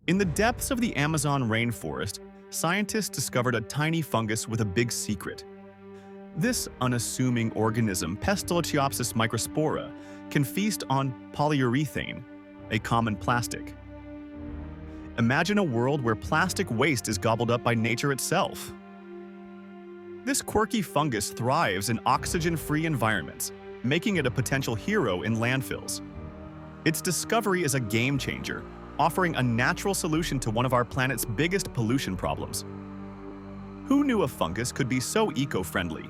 In the depths of the Amazon rainforest, scientists discovered a tiny fungus with a big secret. This unassuming organism, Pestalochiopsis microspora, can feast on polyurethane, a common plastic. Imagine a world where plastic waste is gobbled up by nature itself. This quirky fungus thrives in oxygen-free environments, making it a potential hero in landfills. Its discovery is a game-changer, offering a natural solution to one of our planet's biggest pollution problems. Who knew a fungus could be so eco-friendly?